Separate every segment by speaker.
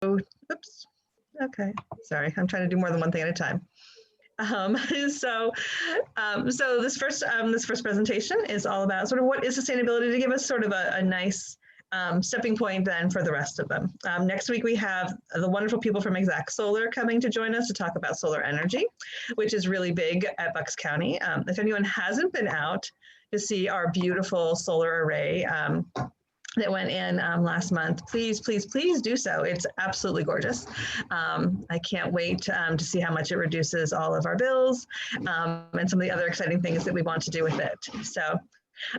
Speaker 1: oops, okay, sorry, I'm trying to do more than one thing at a time. Um, so, so this first presentation is all about sort of what is sustainability, to give us sort of a nice stepping point then for the rest of them. Next week we have the wonderful people from Exact Solar coming to join us to talk about solar energy, which is really big at Bucks County. If anyone hasn't been out to see our beautiful solar array that went in last month, please do so. It's absolutely gorgeous. I can't wait to see how much it reduces all of our bills and some of the other exciting things that we want to do with it. So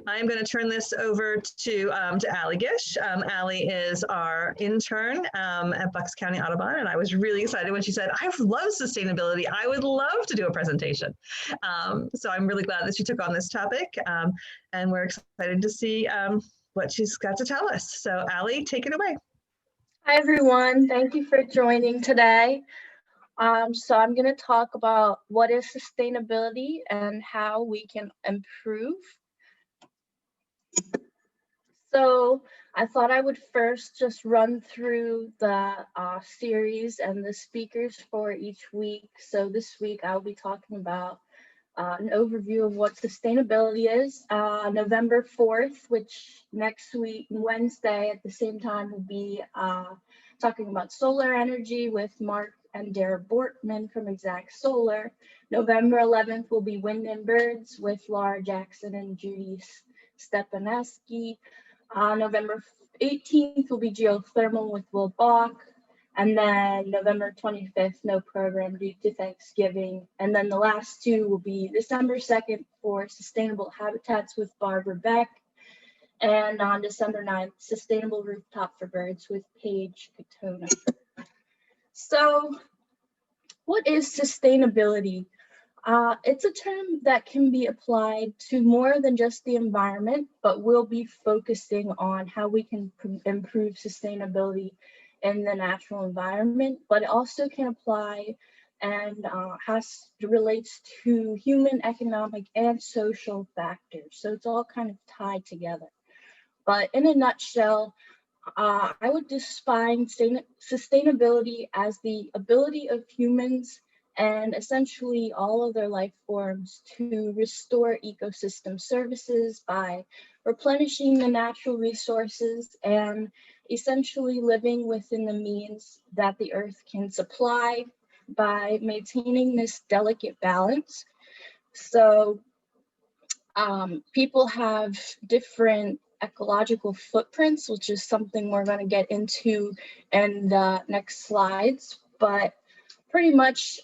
Speaker 1: I'm going to turn this over to Allie Gish. Allie is our intern at Bucks County Audubon, and I was really excited when she said, I love sustainability. I would love to do a presentation. So I'm really glad that she took on this topic, and we're excited to see what she's got to tell us. So Allie, take it away.
Speaker 2: Hi, everyone. Thank you for joining today. So I'm going to talk about what is sustainability and how we can improve. So I thought I would first just run through the series and the speakers for each week. So this week I'll be talking about an overview of what sustainability is. November 4th, which next week, Wednesday at the same time, will be talking about solar energy with Mark and Dara Bortman from Exact Solar. November 11th will be wind and birds with Laura Jackson and Judy Stepaneski. November 18th will be geothermal with Will Bach. And then November 25th, no program due to Thanksgiving. And then the last two will be December 2nd for Sustainable Habitats with Barbara Beck. And on December 9th, Sustainable Rooftop for Birds with Paige Katona. So what is sustainability? It's a term that can be applied to more than just the environment, but we'll be focusing on how we can improve sustainability in the natural environment, but it also can apply and relates to human, economic, and social factors. So it's all kind of tied together. But in a nutshell, I would define sustainability as the ability of humans and essentially all other life forms to restore ecosystem services by replenishing the natural resources and essentially living within the means that the earth can supply by maintaining this delicate balance. So people have different ecological footprints, which is something we're going to get into in the next slides, but pretty much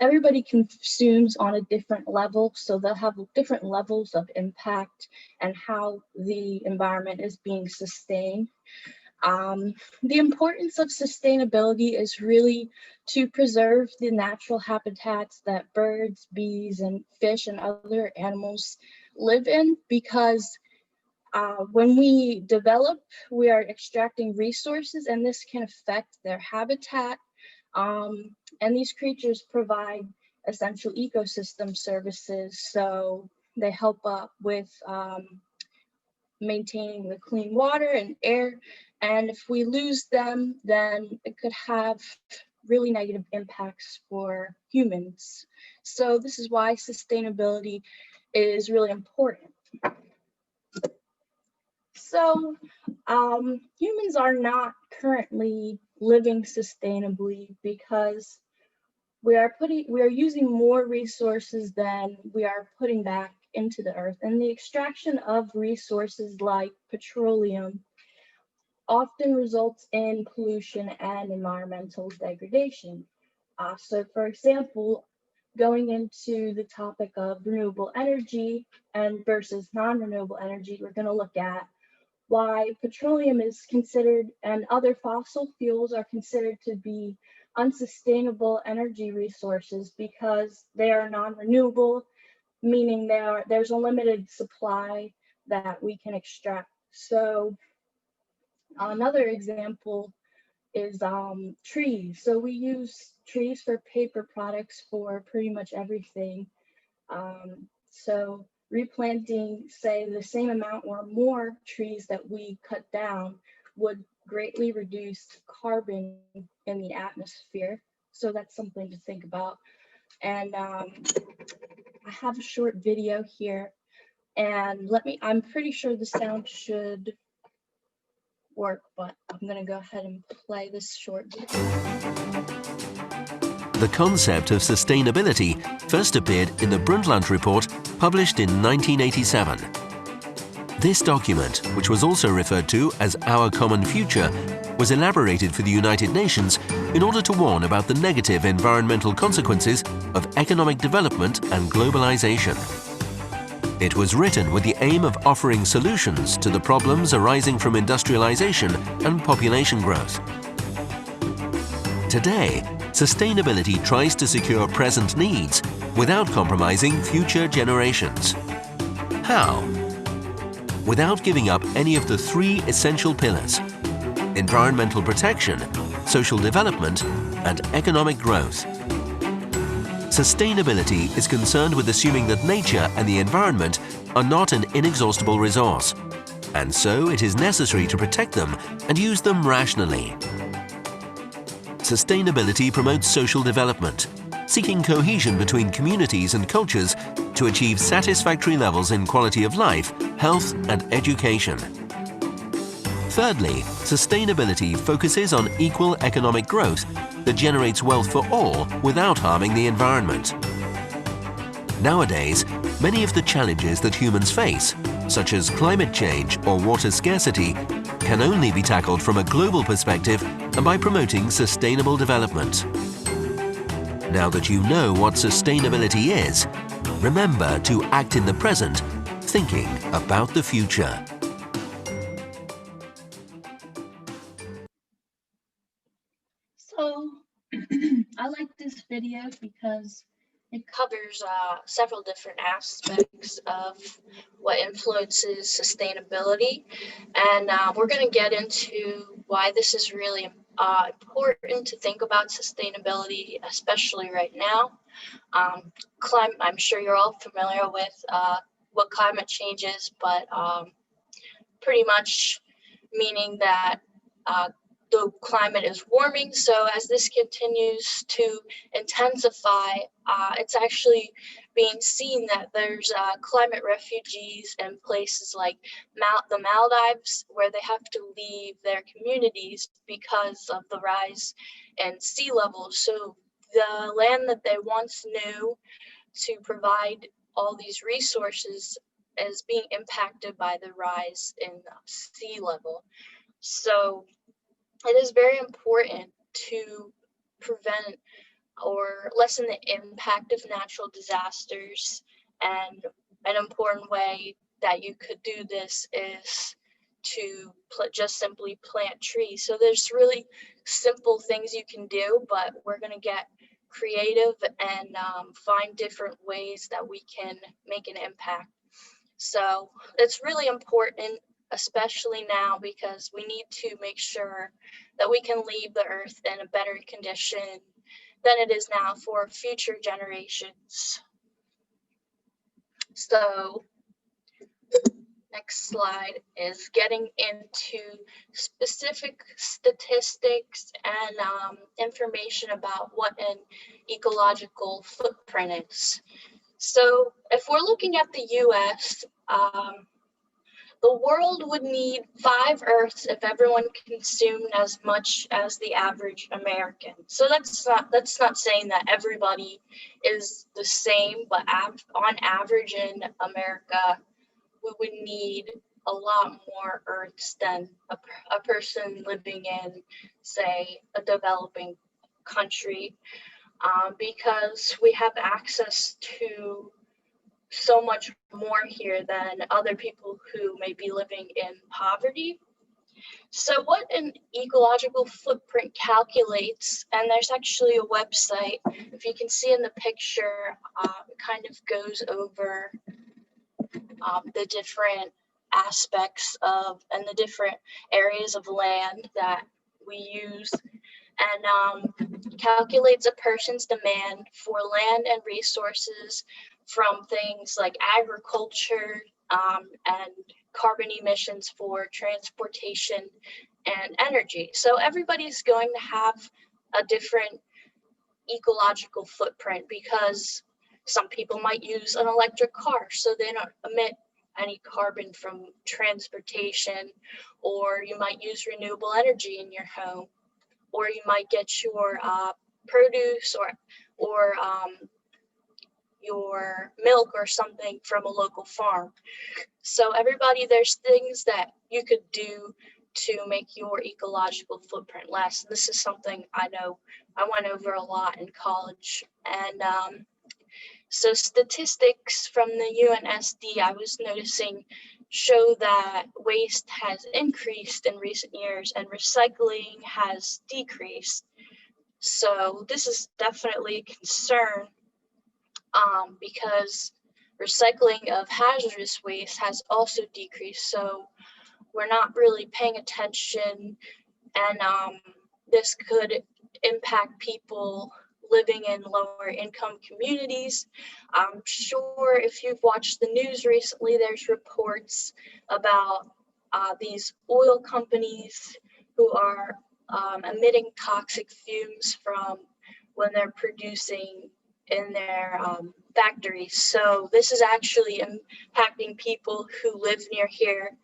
Speaker 2: everybody consumes on a different level, so they'll have different levels of impact and how the environment is being sustained. The importance of sustainability is really to preserve the natural habitats that birds, bees, and fish and other animals live in, because when we develop, we are extracting resources, and this can affect their habitat. And these creatures provide essential ecosystem services, so they help with maintaining the clean water and air. And if we lose them, then it could have really negative impacts for humans. So this is why sustainability is really important. So humans are not currently living sustainably because we are using more resources than we are putting back into the earth, and the extraction of resources like petroleum often results in pollution and environmental degradation. So for example, going into the topic of renewable energy and versus non-renewable energy, we're going to look at why petroleum is considered and other fossil fuels are considered to be unsustainable energy resources because they are non-renewable, meaning there's a limited supply that we can extract. So another example is trees. So we use trees for paper products for pretty much everything. So replanting, say, the same amount or more trees that we cut down would greatly reduce carbon in the atmosphere. So that's something to think about. And I have a short video here, and I'm pretty sure the sound should work, but I'm gonna go ahead and play this short video.
Speaker 3: The concept of sustainability first appeared in the Brundtland Report, published in 1987. This document, which was also referred to as Our Common Future, was elaborated for the United Nations in order to warn about the negative environmental consequences of economic development and globalization. It was written with the aim of offering solutions to the problems arising from industrialization and population growth. Today, sustainability tries to secure present needs without compromising future generations. How? Without giving up any of the three essential pillars: environmental protection, social development, and economic growth. Sustainability is concerned with assuming that nature and the environment are not an inexhaustible resource, and so it is necessary to protect them and use them rationally. Sustainability promotes social development, seeking cohesion between communities and cultures to achieve satisfactory levels in quality of life, health, and education. Thirdly, sustainability focuses on equal economic growth that generates wealth for all without harming the environment. Nowadays, many of the challenges that humans face, such as climate change or water scarcity, can only be tackled from a global perspective and by promoting sustainable development. Now that you know what sustainability is, remember to act in the present, thinking about the future.
Speaker 2: So I like this video because it covers several different aspects of what influences sustainability, and we're going to get into why this is really important to think about sustainability, especially right now. I'm sure you're all familiar with what climate change is, but pretty much meaning that the climate is warming. So as this continues to intensify, it's actually being seen that there's climate refugees in places like the Maldives, where they have to leave their communities because of the rise in sea levels. So the land that they once knew to provide all these resources is being impacted by the rise in sea level. So it is very important to prevent or lessen the impact of natural disasters. And an important way that you could do this is to just simply plant trees. So there's really simple things you can do, but we're going to get creative and find different ways that we can make an impact. So it's really important, especially now, because we need to make sure that we can leave the earth in a better condition than it is now for future generations. So next slide is getting into specific statistics and information about what an ecological footprint is. So if we're looking at the US, the world would need 5 Earths if everyone consumed as much as the average American. So that's not saying that everybody is the same, but on average in America, we would need a lot more Earths than a person living in, say, a developing country, because we have access to so much more here than other people who may be living in poverty. So what an ecological footprint calculates, and there's actually a website, if you can see in the picture, it kind of goes over the different aspects of and the different areas of land that we use, and calculates a person's demand for land and resources from things like agriculture and carbon emissions for transportation and energy. So everybody's going to have a different ecological footprint, because some people might use an electric car so they don't emit any carbon from transportation, or you might use renewable energy in your home, or you might get your produce or your milk or something from a local farm. So everybody, there's things that you could do to make your ecological footprint less. This is something I know I went over a lot in college. And so statistics from the UNSD I was noticing show that waste has increased in recent years and recycling has decreased. So this is definitely a concern, because recycling of hazardous waste has also decreased. So we're not really paying attention, and this could impact people living in lower income communities. I'm sure if you've watched the news recently, there's reports about these oil companies who are emitting toxic fumes from when they're producing in their factories. So this is actually impacting people who live near here.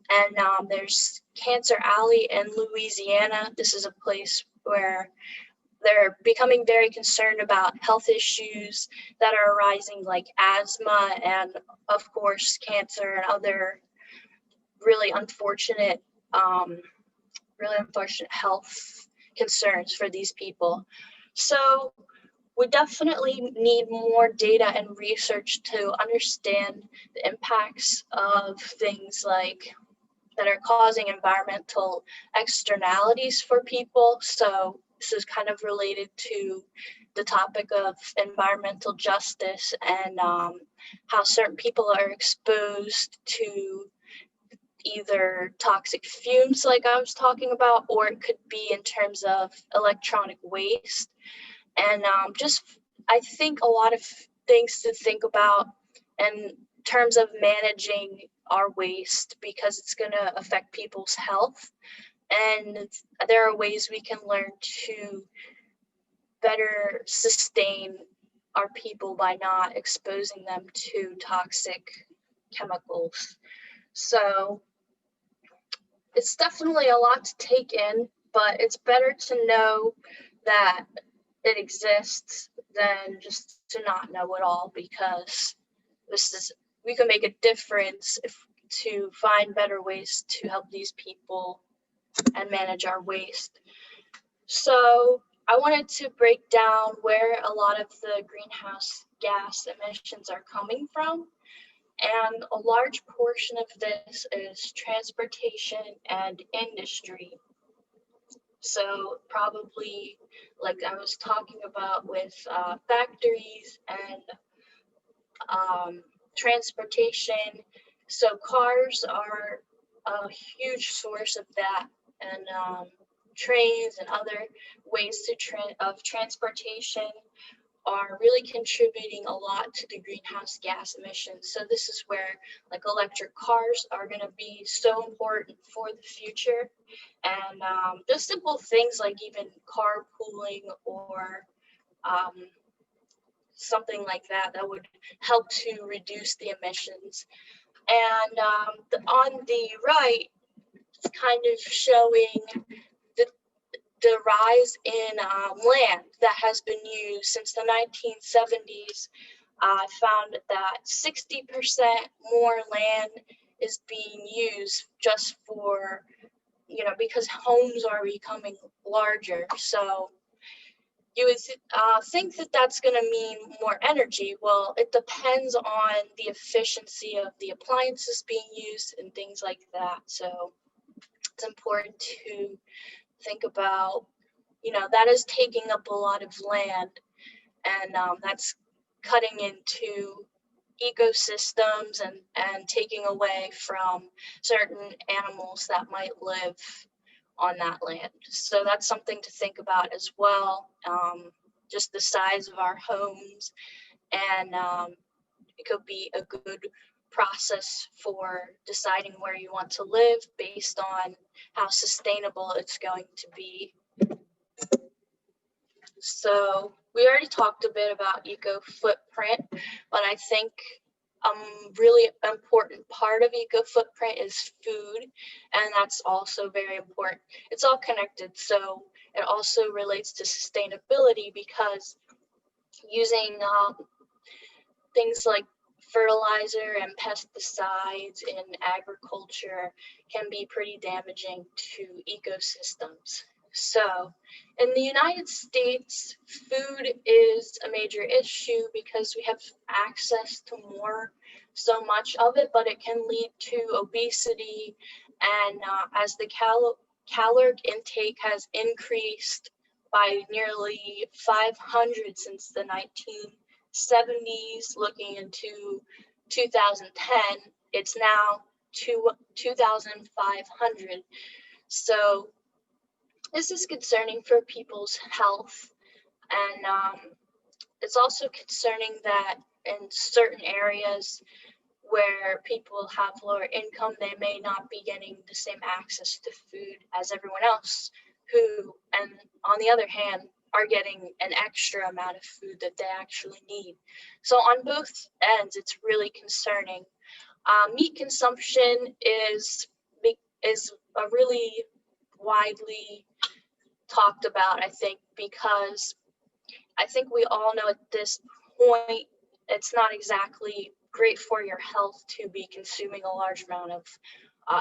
Speaker 2: And there's Cancer Alley in Louisiana. This is a place where they're becoming very concerned about health issues that are arising, like asthma and, of course, cancer and other really unfortunate health concerns for these people. So we definitely need more data and research to understand the impacts of things like that are causing environmental externalities for people. So this is kind of related to the topic of environmental justice and how certain people are exposed to either toxic fumes like I was talking about, or it could be in terms of electronic waste. And I think a lot of things to think about in terms of managing our waste, because it's going to affect people's health. And there are ways we can learn to better sustain our people by not exposing them to toxic chemicals. So it's definitely a lot to take in, but it's better to know that it exists than just to not know it all, because we can make a difference to find better ways to help these people and manage our waste. So I wanted to break down where a lot of the greenhouse gas emissions are coming from. And a large portion of this is transportation and industry. So probably, like I was talking about with factories and transportation. So cars are a huge source of that, and trains and other ways of transportation are really contributing a lot to the greenhouse gas emissions. So this is where like electric cars are going to be so important for the future. And just simple things like even carpooling or something like that would help to reduce the emissions. And on the right, it's kind of showing the rise in land that has been used since the 1970s. I found that 60% more land is being used just for, because homes are becoming larger. So you would think that that's going to mean more energy. Well, it depends on the efficiency of the appliances being used and things like that. So it's important to think about, that is taking up a lot of land, and that's cutting into ecosystems and taking away from certain animals that might live on that land. So that's something to think about as well. Just the size of our homes, and it could be a good process for deciding where you want to live based on how sustainable it's going to be. So we already talked a bit about eco footprint, but I think really important part of eco footprint is food, and that's also very important. It's all connected, so it also relates to sustainability because using things like fertilizer and pesticides in agriculture can be pretty damaging to ecosystems. So in the United States, food is a major issue because we have access to so much of it, but it can lead to obesity. And as the caloric intake has increased by nearly 500 since the 1970s, looking into 2010, it's now 2,500. So this is concerning for people's health, and it's also concerning that in certain areas where people have lower income, they may not be getting the same access to food as everyone else who, and on the other hand, are getting an extra amount of food that they actually need. So on both ends, it's really concerning. Meat consumption is a really widely talked about, I think, because I think we all know at this point it's not exactly great for your health to be consuming a large amount of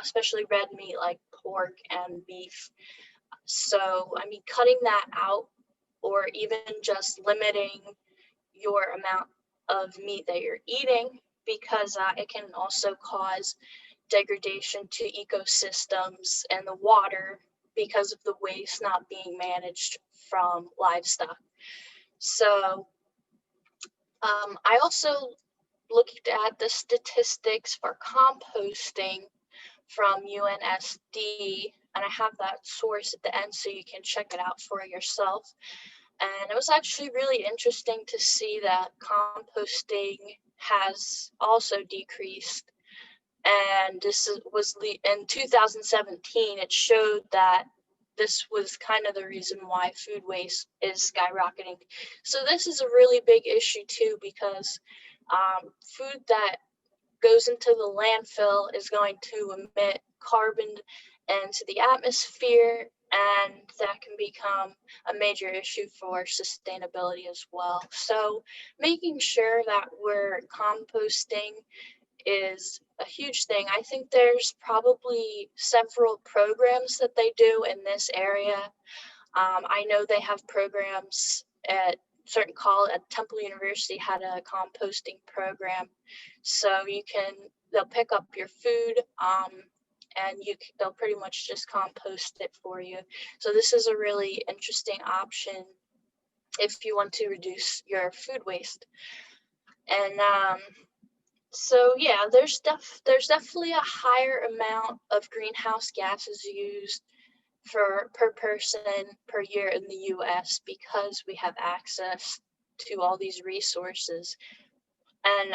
Speaker 2: especially red meat like pork and beef. So I mean, cutting that out or even just limiting your amount of meat that you're eating, because it can also cause degradation to ecosystems and the water because of the waste not being managed from livestock. So I also looked at the statistics for composting from UNSD, and I have that source at the end so you can check it out for yourself. And it was actually really interesting to see that composting has also decreased. And this was in 2017, it showed that this was kind of the reason why food waste is skyrocketing. So this is a really big issue too, because food that goes into the landfill is going to emit carbon into the atmosphere, and that can become a major issue for sustainability as well. So making sure that we're composting is a huge thing. I think there's probably several programs that they do in this area. I know they have programs at certain college, at Temple University had a composting program. So they'll pick up your food and they'll pretty much just compost it for you. So this is a really interesting option if you want to reduce your food waste. And so yeah, there's definitely a higher amount of greenhouse gases used per person per year in the US because we have access to all these resources. And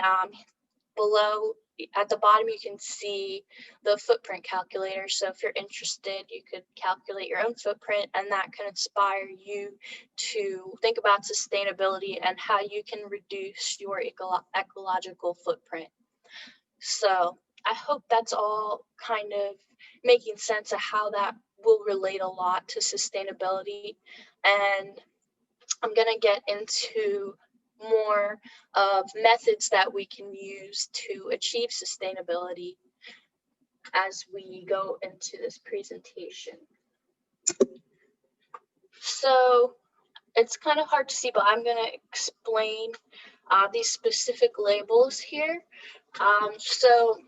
Speaker 2: below at the bottom you can see the footprint calculator. So if you're interested, you could calculate your own footprint, and that can inspire you to think about sustainability and how you can reduce your ecological footprint. So I hope that's all kind of making sense of how that will relate a lot to sustainability. And I'm going to get into more of methods that we can use to achieve sustainability as we go into this presentation. So it's kind of hard to see, but I'm going to explain these specific labels here. So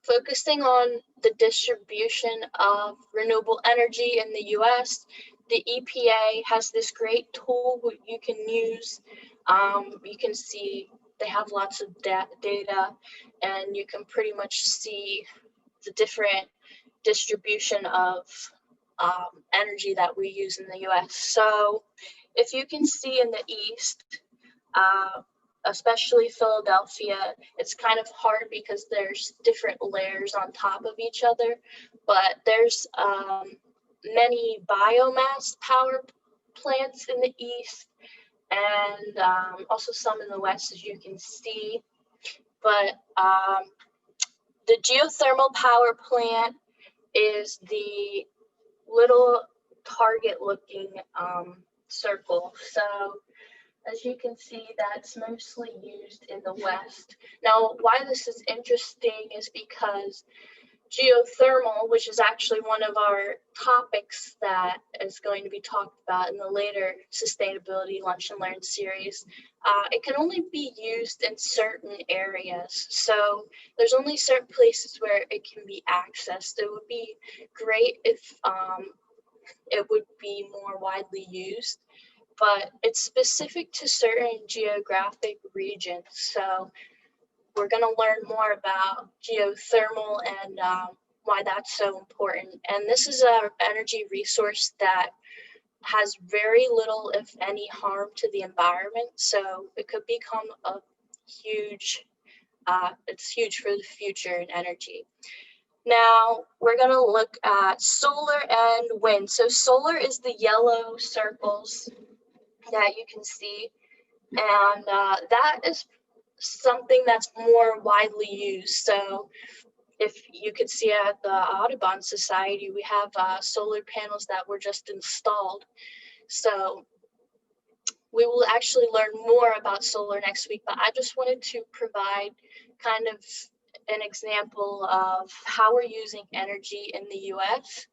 Speaker 2: focusing on the distribution of renewable energy in the US, the EPA has this great tool you can use. You can see they have lots of data, and you can pretty much see the different distribution of energy that we use in the US. So if you can see in the East, especially Philadelphia, it's kind of hard because there's different layers on top of each other, but there's many biomass power plants in the east, and also some in the west, as you can see. But the geothermal power plant is the little target looking circle. So as you can see, that's mostly used in the west. Now, why this is interesting is because geothermal, which is actually one of our topics that is going to be talked about in the later Sustainability Lunch and Learn series, it can only be used in certain areas. So there's only certain places where it can be accessed. It would be great if it would be more widely used, but it's specific to certain geographic regions. So we're going to learn more about geothermal and why that's so important. And this is an energy resource that has very little, if any, harm to the environment. So it could become a huge, it's huge for the future in energy. Now we're going to look at solar and wind. So solar is the yellow circles that you can see. And that is something that's more widely used. So if you could see at the Audubon Society, we have solar panels that were just installed. So we will actually learn more about solar next week, but I just wanted to provide kind of an example of how we're using energy in the US.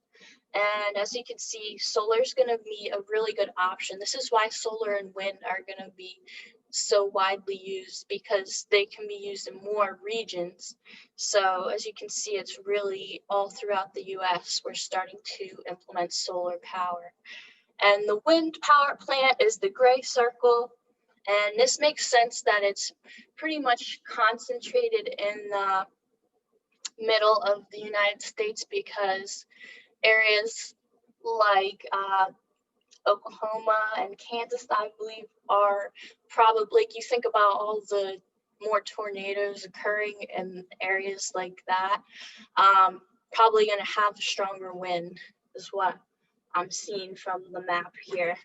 Speaker 2: And as you can see, solar is going to be a really good option. This is why solar and wind are going to be so widely used, because they can be used in more regions. So as you can see, it's really all throughout the US, we're starting to implement solar power. And the wind power plant is the gray circle. And this makes sense that it's pretty much concentrated in the middle of the United States, because areas like Oklahoma and Kansas, I believe, are probably, like, you think about all the more tornadoes occurring in areas like that, probably going to have a stronger wind, is what I'm seeing from the map here.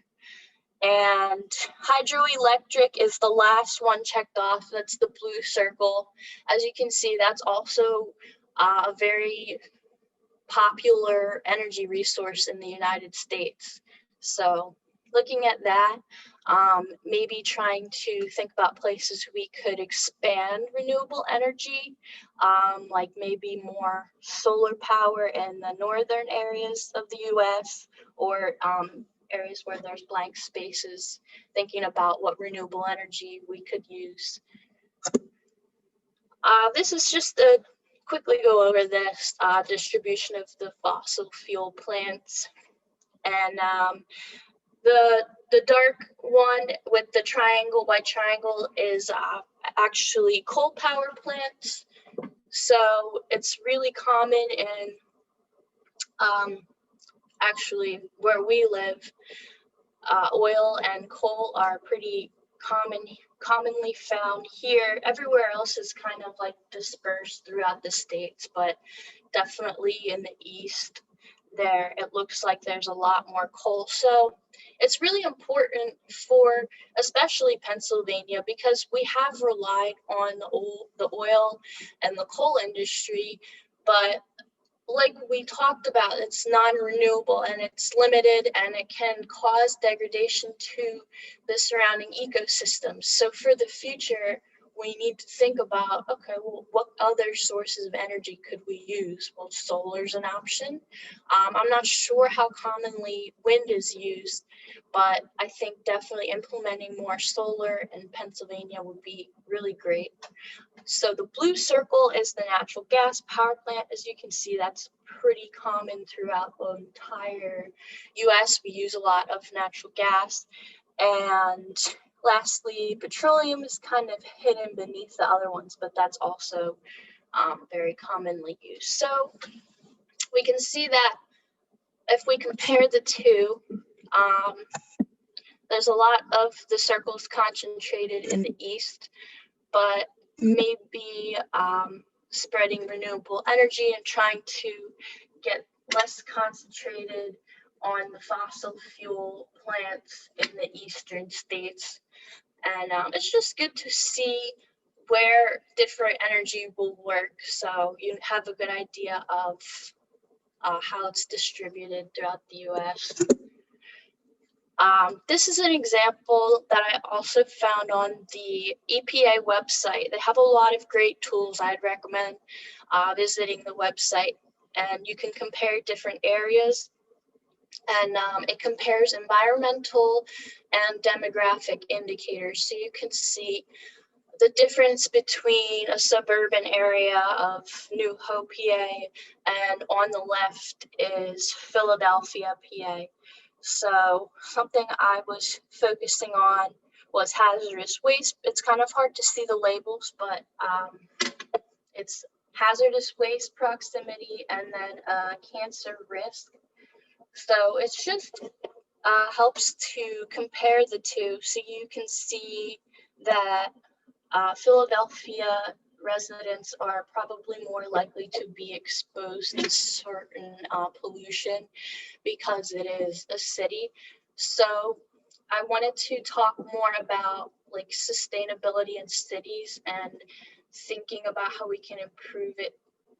Speaker 2: And hydroelectric is the last one checked off. That's the blue circle. As you can see, that's also a very popular energy resource in the United States. So looking at that, maybe trying to think about places we could expand renewable energy, like maybe more solar power in the northern areas of the US, or areas where there's blank spaces, thinking about what renewable energy we could use. This is just a quickly go over this distribution of the fossil fuel plants. And the dark one with the triangle, white triangle, is actually coal power plants. So it's really common in actually where we live. Oil and coal are pretty commonly found here. Everywhere else is kind of like dispersed throughout the states, but definitely in the east there, it looks like there's a lot more coal. So it's really important for especially Pennsylvania, because we have relied on the oil and the coal industry, but like we talked about, it's non-renewable and it's limited, and it can cause degradation to the surrounding ecosystems. So for the future, we need to think about, okay, well, what other sources of energy could we use? Well, solar's an option. I'm not sure how commonly wind is used, but I think definitely implementing more solar in Pennsylvania would be really great. So the blue circle is the natural gas power plant. As you can see, that's pretty common throughout the entire US. We use a lot of natural gas. And lastly, petroleum is kind of hidden beneath the other ones, but that's also very commonly used. So we can see that if we compare the two, there's a lot of the circles concentrated in the east, but maybe spreading renewable energy and trying to get less concentrated on the fossil fuel plants in the eastern states. And it's just good to see where different energy will work, so you have a good idea of how it's distributed throughout the US. This is an example that I also found on the EPA website. They have a lot of great tools. I'd recommend visiting the website, and you can compare different areas, and it compares environmental and demographic indicators, so you can see the difference between a suburban area of New Hope, PA, and on the left is Philadelphia, PA. So something I was focusing on was hazardous waste. It's kind of hard to see the labels, but it's hazardous waste proximity and then cancer risk. So it's just helps to compare the two, so you can see that Philadelphia residents are probably more likely to be exposed to certain pollution because it is a city. So I wanted to talk more about like sustainability in cities and thinking about how we can improve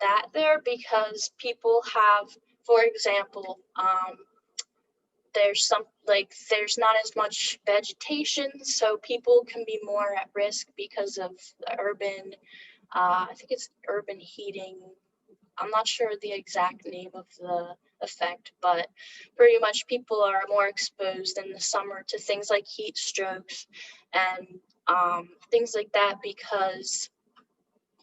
Speaker 2: that there, because people have, for example, there's not as much vegetation, so people can be more at risk because of the urban, I think it's urban heating. I'm not sure the exact name of the effect, but pretty much people are more exposed in the summer to things like heat strokes and things like that because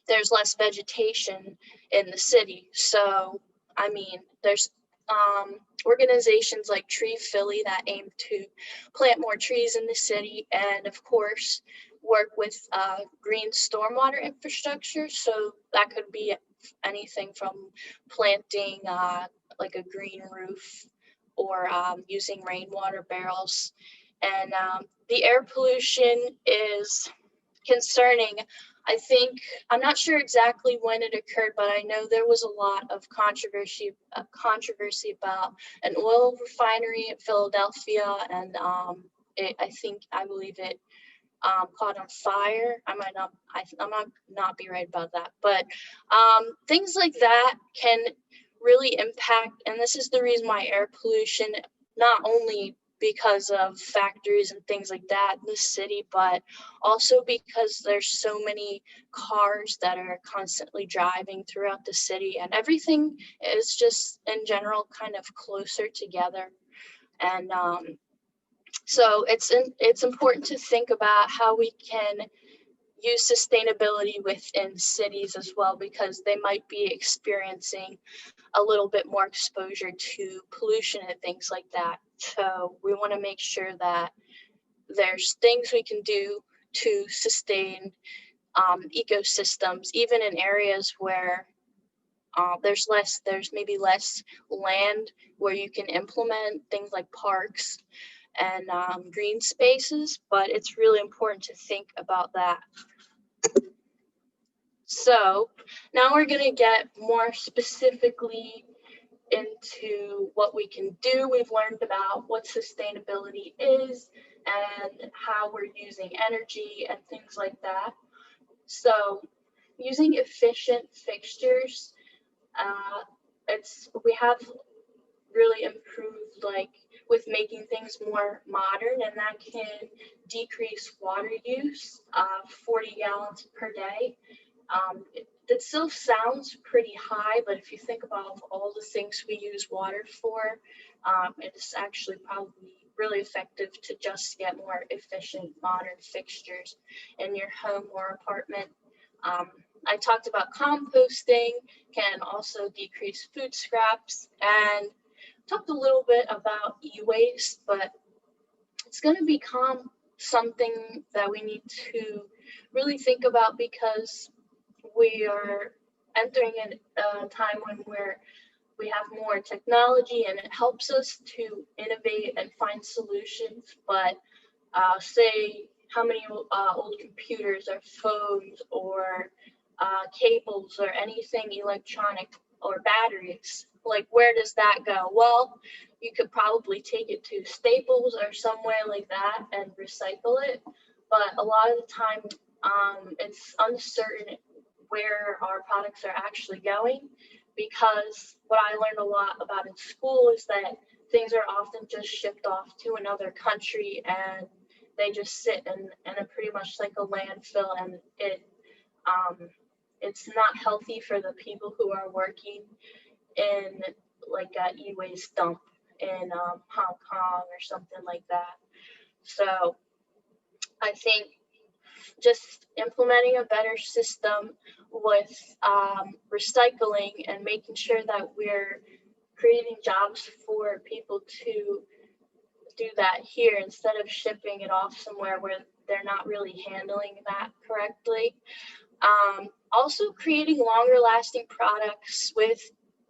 Speaker 2: there's less vegetation in the city. So, I mean, there's organizations like Tree Philly that aim to plant more trees in the city, and of course work with green stormwater infrastructure. So that could be anything from planting like a green roof or using rainwater barrels. And the air pollution is concerning. I think, I'm not sure exactly when it occurred, but I know there was a lot of controversy about an oil refinery in Philadelphia, and I believe it caught on fire. I might not be right about that, but things like that can really impact, and this is the reason why air pollution, not only because of factories and things like that in the city, but also because there's so many cars that are constantly driving throughout the city, and everything is just in general kind of closer together. And so it's important to think about how we can use sustainability within cities as well, because they might be experiencing a little bit more exposure to pollution and things like that. So we want to make sure that there's things we can do to sustain ecosystems, even in areas where there's maybe less land where you can implement things like parks and green spaces, but it's really important to think about that. So now we're going to get more specifically into what we can do. We've learned about what sustainability is and how we're using energy and things like that. So using efficient fixtures, we have really improved, like with making things more modern, and that can decrease water use 40 gallons per day. It still sounds pretty high, but if you think about all the things we use water for, it's actually probably really effective to just get more efficient modern fixtures in your home or apartment. I talked about composting can also decrease food scraps, and talked a little bit about e-waste, but it's going to become something that we need to really think about, because we are entering a time when we have more technology and it helps us to innovate and find solutions, but say how many old computers or phones or cables or anything electronic or batteries. Like, where does that go? Well, you could probably take it to Staples or somewhere like that and recycle it. But a lot of the time, it's uncertain where our products are actually going, because what I learned a lot about in school is that things are often just shipped off to another country and they just sit in a pretty much like a landfill, and it's not healthy for the people who are working in like a e-waste dump in Hong Kong or something like that. So I think just implementing a better system with recycling and making sure that we're creating jobs for people to do that here instead of shipping it off somewhere where they're not really handling that correctly. Also creating longer lasting products with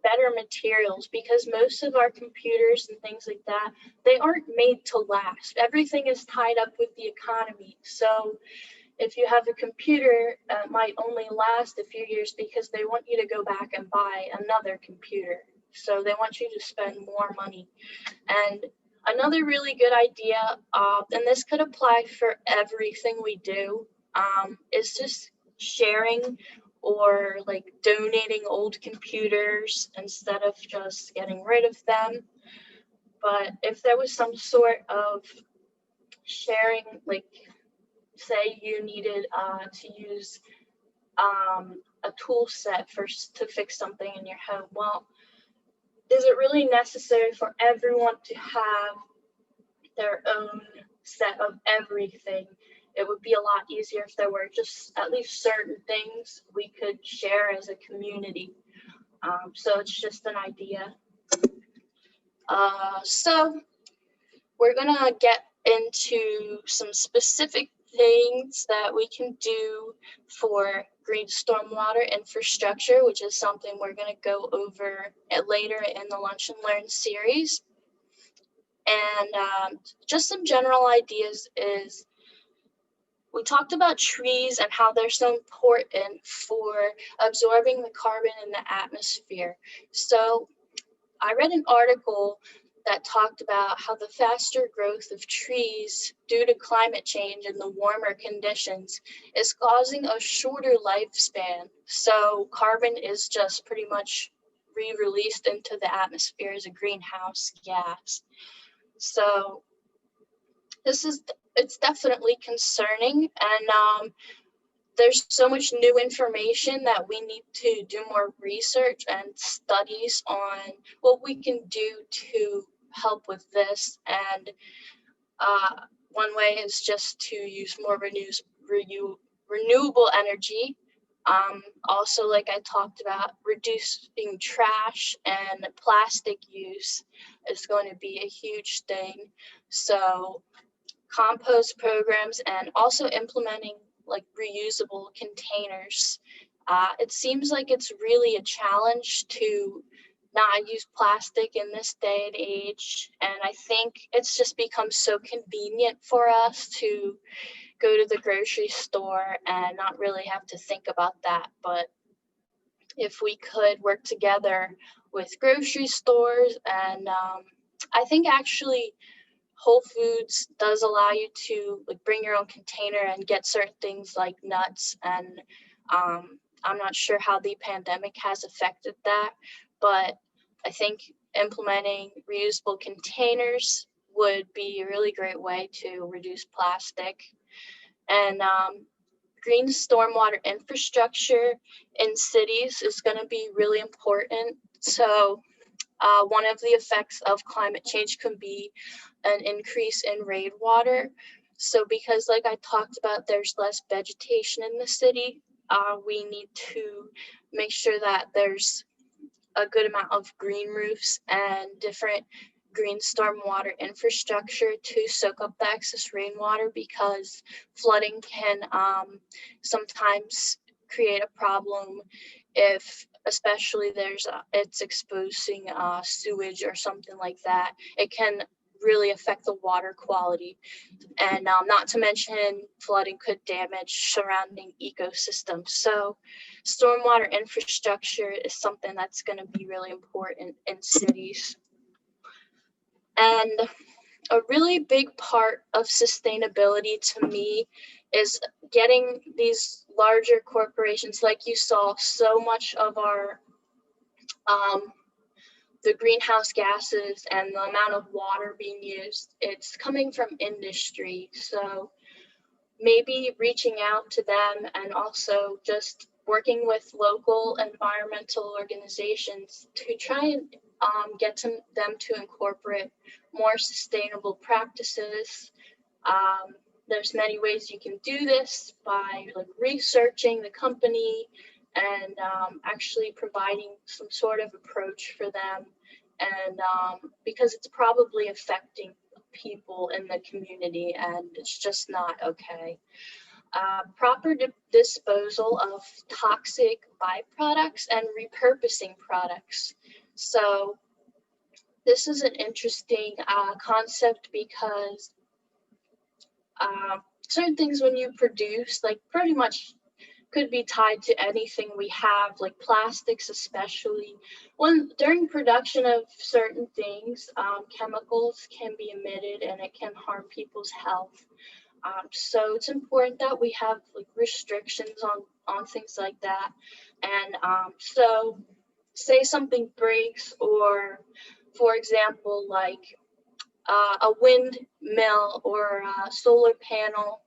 Speaker 2: better materials, because most of our computers and things like that, they aren't made to last. Everything is tied up with the economy. So if you have a computer that might only last a few years because they want you to go back and buy another computer. So they want you to spend more money. And another really good idea, and this could apply for everything we do, is just sharing or like donating old computers instead of just getting rid of them. But if there was some sort of sharing, like say you needed to use a tool set to fix something in your home, well, is it really necessary for everyone to have their own set of everything? It would be a lot easier if there were just at least certain things we could share as a community. So it's just an idea. So we're gonna get into some specific things that we can do for green stormwater infrastructure, which is something we're gonna go over later in the Lunch and Learn series. And just some general ideas is, we talked about trees and how they're so important for absorbing the carbon in the atmosphere. So I read an article that talked about how the faster growth of trees due to climate change and the warmer conditions is causing a shorter lifespan. So carbon is just pretty much re-released into the atmosphere as a greenhouse gas. So it's definitely concerning, and there's so much new information that we need to do more research and studies on what we can do to help with this. And one way is just to use more renewable energy. Also, like I talked about, reducing trash and plastic use is going to be a huge thing. So compost programs and also implementing like reusable containers. It seems like it's really a challenge to not use plastic in this day and age. And I think it's just become so convenient for us to go to the grocery store and not really have to think about that. But if we could work together with grocery stores, and I think actually Whole Foods does allow you to like bring your own container and get certain things like nuts, and I'm not sure how the pandemic has affected that, but I think implementing reusable containers would be a really great way to reduce plastic. And green stormwater infrastructure in cities is going to be really important. So one of the effects of climate change can be an increase in rainwater. So because like I talked about, there's less vegetation in the city, we need to make sure that there's a good amount of green roofs and different green stormwater infrastructure to soak up the excess rainwater, because flooding can sometimes create a problem if especially it's exposing sewage or something like that. It can really affect the water quality. And not to mention flooding could damage surrounding ecosystems. So stormwater infrastructure is something that's going to be really important in cities. And a really big part of sustainability to me is getting these larger corporations, like you saw, so much of our the greenhouse gases and the amount of water being used, it's coming from industry. So maybe reaching out to them and also just working with local environmental organizations to try and get them to incorporate more sustainable practices. There's many ways you can do this by like researching the company and actually providing some sort of approach for them, and because it's probably affecting people in the community and it's just not okay. Proper disposal of toxic byproducts and repurposing products. So this is an interesting concept because certain things when you produce, like pretty much could be tied to anything we have, like plastics especially. During production of certain things, chemicals can be emitted and it can harm people's health. So it's important that we have like restrictions on things like that. And so say something breaks, or for example, like a windmill or a solar panel,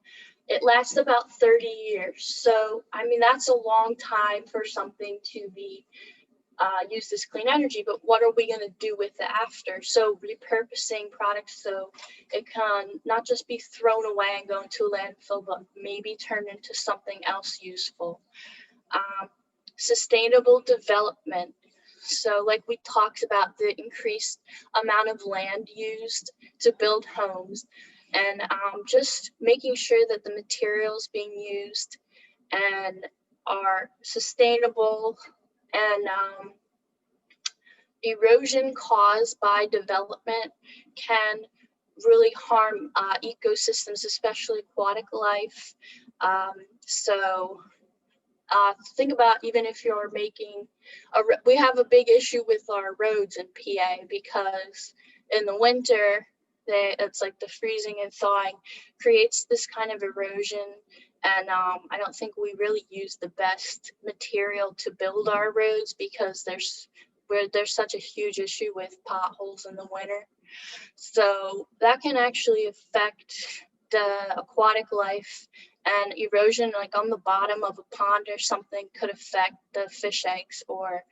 Speaker 2: it lasts about 30 years. So, I mean, that's a long time for something to be used as clean energy, but what are we going to do with it after? So repurposing products so it can not just be thrown away and go into a landfill, but maybe turn into something else useful. Sustainable development. So like we talked about the increased amount of land used to build homes, and just making sure that the materials being used and are sustainable, and erosion caused by development can really harm ecosystems, especially aquatic life. So think about, even if you're making we have a big issue with our roads in PA because in the winter, it's like the freezing and thawing creates this kind of erosion. And I don't think we really use the best material to build our roads because there's such a huge issue with potholes in the winter. So that can actually affect the aquatic life, and erosion like on the bottom of a pond or something could affect the fish eggs or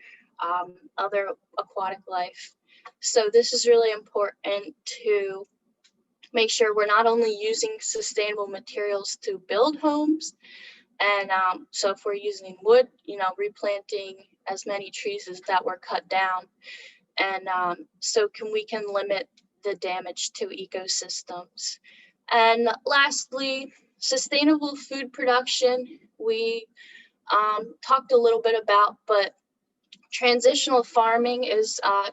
Speaker 2: other aquatic life. So this is really important to make sure we're not only using sustainable materials to build homes, and so if we're using wood, replanting as many trees as that were cut down, and so we can limit the damage to ecosystems. And lastly, sustainable food production, we talked a little bit about, but transitional farming is a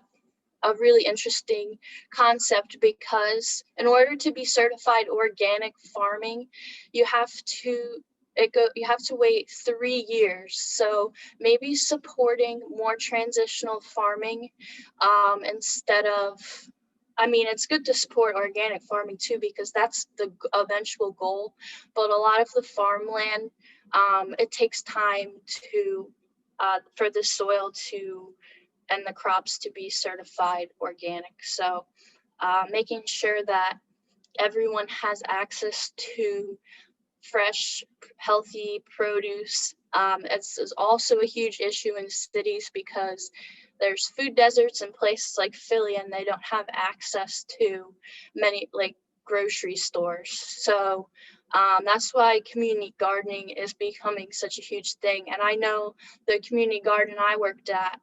Speaker 2: really interesting concept because in order to be certified organic farming, you have to wait 3 years. So maybe supporting more transitional farming instead of, I mean, it's good to support organic farming too, because that's the eventual goal. But a lot of the farmland, it takes time for the soil and the crops to be certified organic. So making sure that everyone has access to fresh, healthy produce. It's also a huge issue in cities because there's food deserts in places like Philly, and they don't have access to many like grocery stores. So that's why community gardening is becoming such a huge thing. And I know the community garden I worked at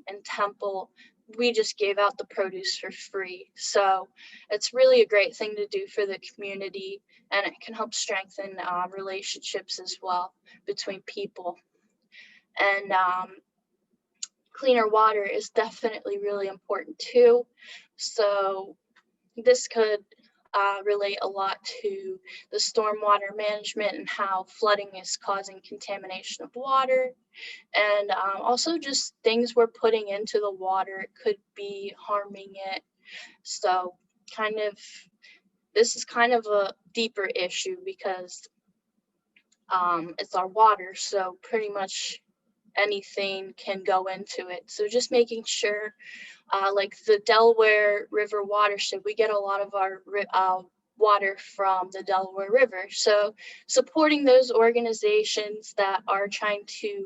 Speaker 2: in Temple, we just gave out the produce for free. So it's really a great thing to do for the community, and it can help strengthen relationships as well between people. And cleaner water is definitely really important too. So this could relate a lot to the stormwater management and how flooding is causing contamination of water, and also just things we're putting into the water could be harming it. So this is kind of a deeper issue because it's our water, so pretty much anything can go into it. So just making sure, like the Delaware River watershed, we get a lot of our water from the Delaware River. So supporting those organizations that are trying to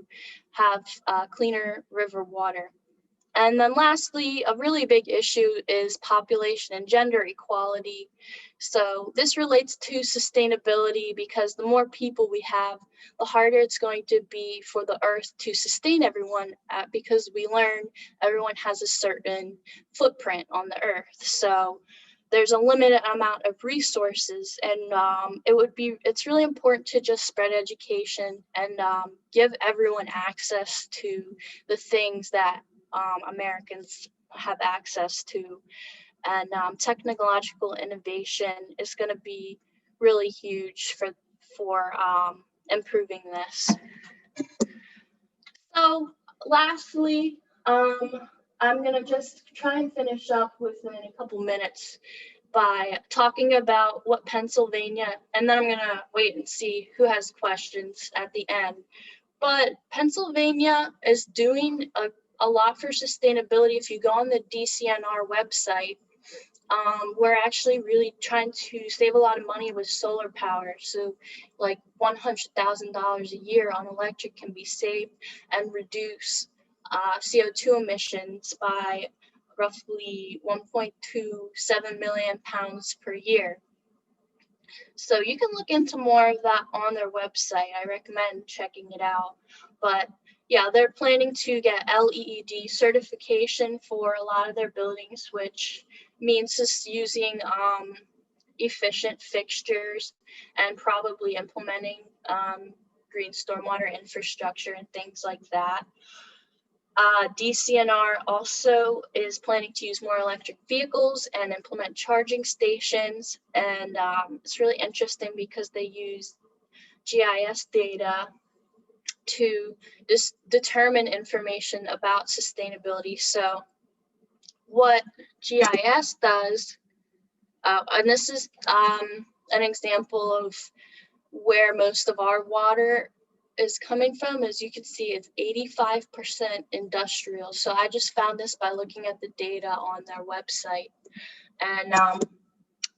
Speaker 2: have cleaner river water. And then lastly, a really big issue is population and gender equality. So this relates to sustainability because the more people we have, the harder it's going to be for the earth to sustain everyone because we learn everyone has a certain footprint on the earth. So there's a limited amount of resources, and it's really important to just spread education and give everyone access to the things that Americans have access to. And technological innovation is going to be really huge for improving this. So lastly, I'm going to just try and finish up within a couple minutes by talking about what Pennsylvania, and then I'm going to wait and see who has questions at the end. But Pennsylvania is doing a lot for sustainability. If you go on the DCNR website, we're actually really trying to save a lot of money with solar power. So like $100,000 a year on electric can be saved and reduce CO2 emissions by roughly 1.27 million pounds per year. So you can look into more of that on their website. I recommend checking it out. But yeah, they're planning to get LEED certification for a lot of their buildings, which means just using efficient fixtures and probably implementing green stormwater infrastructure and things like that. DCNR also is planning to use more electric vehicles and implement charging stations. And it's really interesting because they use GIS data to determine information about sustainability. So what GIS does, and this is an example of where most of our water is coming from, as you can see, it's 85% industrial. So I just found this by looking at the data on their website. And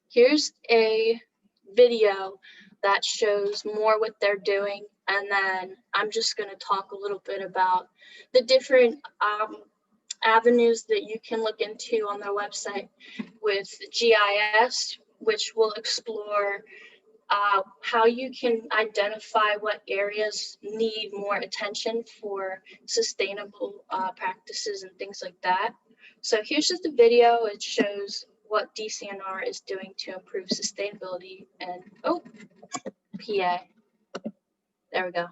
Speaker 2: here's a video that shows more what they're doing. And then I'm just going to talk a little bit about the different avenues that you can look into on their website with GIS, which will explore how you can identify what areas need more attention for sustainable practices and things like that. So here's just a video. It shows what DCNR is doing to improve sustainability and PA. There we go.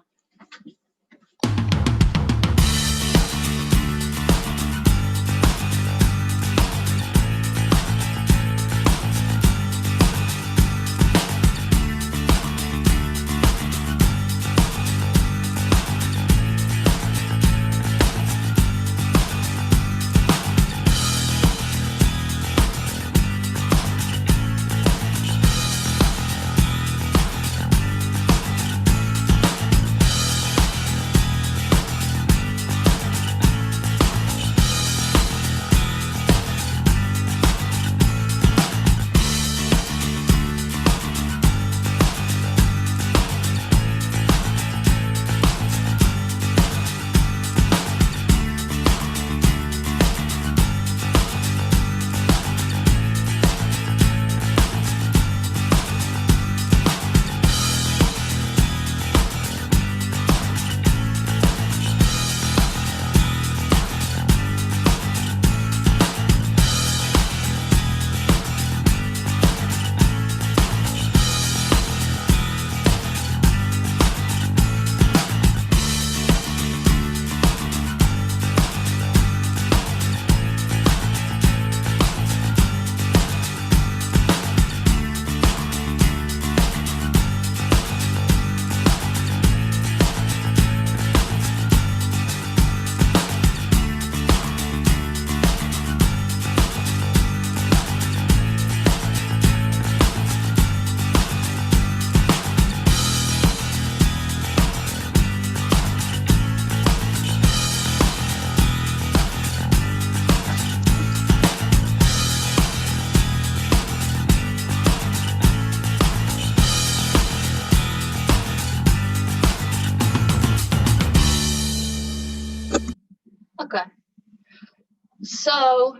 Speaker 2: So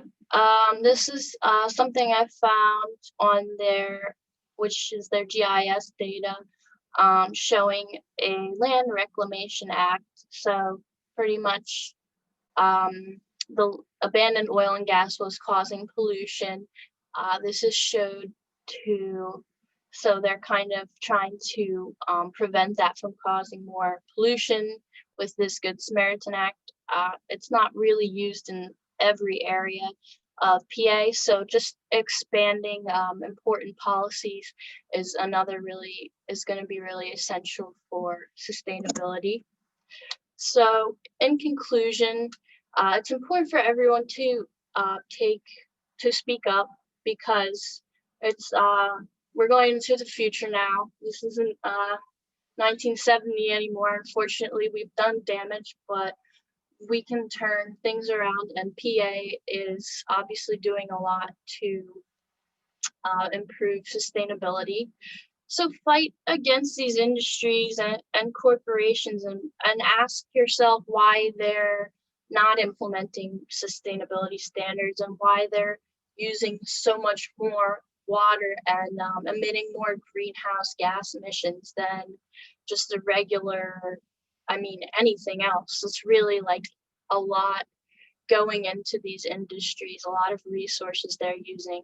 Speaker 2: this is something I found on their, which is their GIS data, showing a land reclamation act. So pretty much the abandoned oil and gas was causing pollution. This is showed to, so they're kind of trying to prevent that from causing more pollution with this Good Samaritan Act. It's not really used in every area of PA, so just expanding important policies is going to be really essential for sustainability. So in conclusion, it's important for everyone to speak up, because it's we're going into the future now. This isn't 1970 anymore. Unfortunately, we've done damage, but we can turn things around, and PA is obviously doing a lot to improve sustainability. So fight against these industries and corporations, and ask yourself why they're not implementing sustainability standards, and why they're using so much more water and emitting more greenhouse gas emissions than just a regular, anything else. It's really like a lot going into these industries, a lot of resources they're using.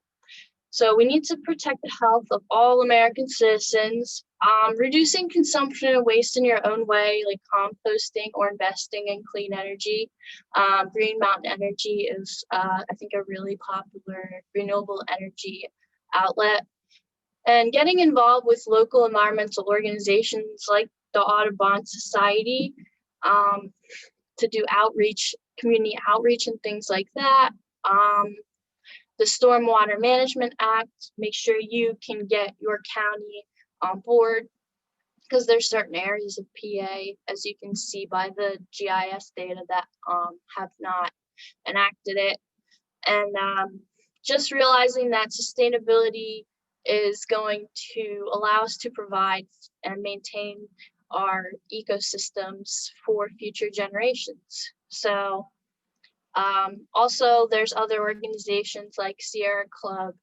Speaker 2: So we need to protect the health of all American citizens. Reducing consumption and waste in your own way, like composting or investing in clean energy. Green Mountain Energy is, I think, a really popular renewable energy outlet. And getting involved with local environmental organizations like the Audubon Society to do outreach, community outreach and things like that. The Stormwater Management Act, make sure you can get your county on board, because there's certain areas of PA, as you can see by the GIS data, that have not enacted it. And just realizing that sustainability is going to allow us to provide and maintain our ecosystems for future generations. So also, there's other organizations like Sierra Club,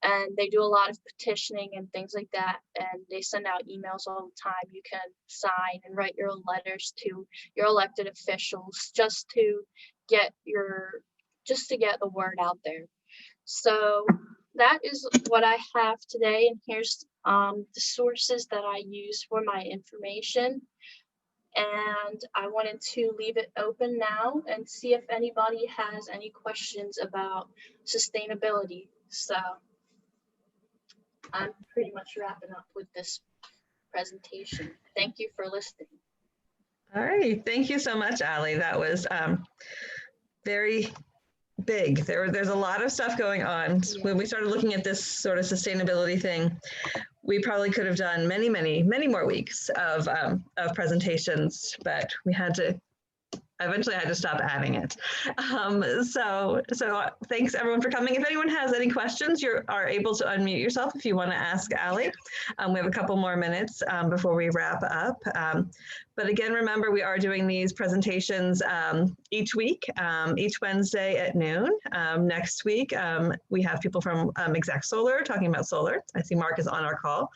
Speaker 2: and they do a lot of petitioning and things like that, and they send out emails all the time. You can sign and write your own letters to your elected officials just to get the word out there. So that is what I have today, and here's the sources that I use for my information. And I wanted to leave it open now and see if anybody has any questions about sustainability. So I'm pretty much wrapping up with this presentation. Thank you for listening.
Speaker 1: All right, thank you so much, Ali. That was very big. There's a lot of stuff going on. Yeah. When we started looking at this sort of sustainability thing, we probably could have done many, many, many more weeks of presentations, but we eventually had to stop adding it. So thanks everyone for coming. If anyone has any questions, you are able to unmute yourself if you want to ask Ali. We have a couple more minutes before we wrap up. But again, remember, we are doing these presentations each week, each Wednesday at noon. Next week, we have people from Exact Solar talking about solar. I see Mark is on our call.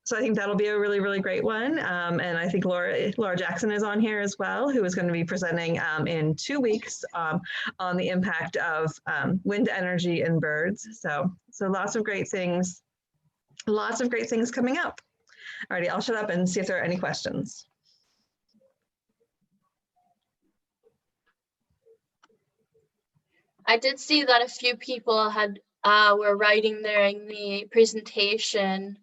Speaker 1: So I think that'll be a really, really great one. And I think Laura Jackson is on here as well, who is going to be presenting in 2 weeks on the impact of wind energy and birds. So lots of great things coming up. Alrighty, I'll shut up and see if there are any questions.
Speaker 2: I did see that a few people were writing during the presentation.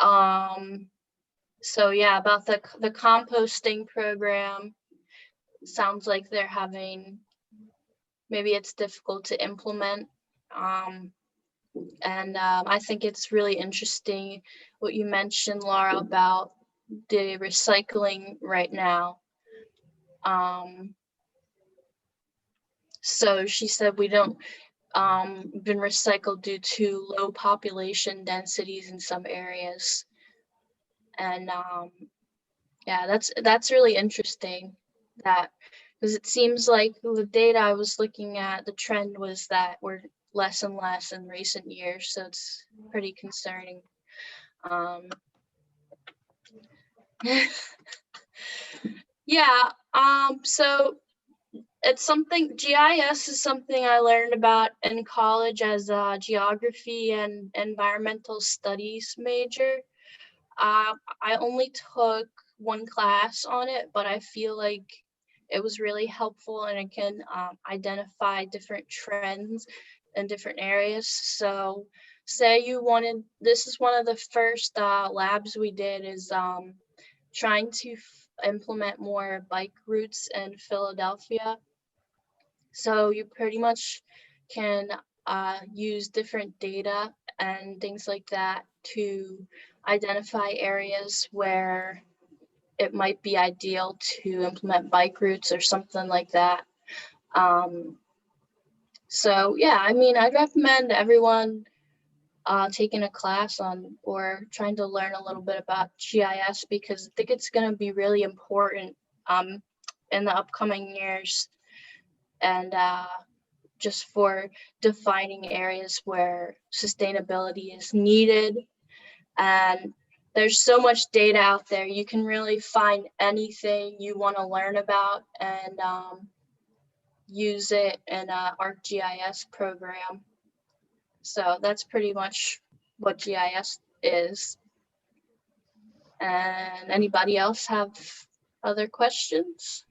Speaker 2: So yeah, about the composting program, sounds like they're having, maybe it's difficult to implement. And I think it's really interesting what you mentioned, Laura, about the recycling right now. So she said we don't been recycled due to low population densities in some areas. And yeah, that's really interesting that because it seems like the data I was looking at, the trend was that we're less and less in recent years, so it's pretty concerning. Yeah, so it's something, GIS is something I learned about in college as a geography and environmental studies major. I only took one class on it, but I feel like it was really helpful, and it can identify different trends in different areas. So say you wanted, this is one of the first labs we did, is trying to implement more bike routes in Philadelphia. So you pretty much can use different data and things like that to identify areas where it might be ideal to implement bike routes or something like that. So yeah, I mean, I'd recommend everyone taking a class on or trying to learn a little bit about GIS, because I think it's going to be really important in the upcoming years, and just for defining areas where sustainability is needed. And there's so much data out there. You can really find anything you want to learn about and use it in a ArcGIS program. So that's pretty much what GIS is. And anybody else have other questions?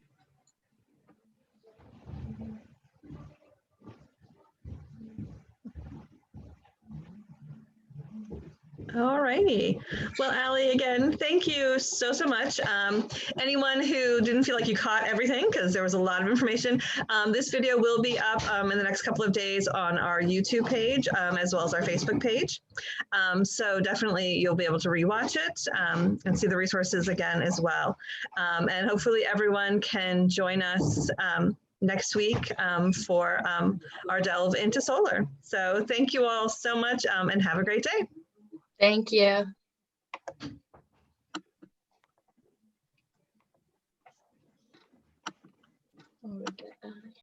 Speaker 1: All righty. Well, Allie, again, thank you so much. Anyone who didn't feel like you caught everything, because there was a lot of information, this video will be up in the next couple of days on our YouTube page, as well as our Facebook page. So definitely you'll be able to rewatch it and see the resources again as well. And hopefully everyone can join us next week for our delve into solar. So thank you all so much and have a great day.
Speaker 2: Thank you. Oh,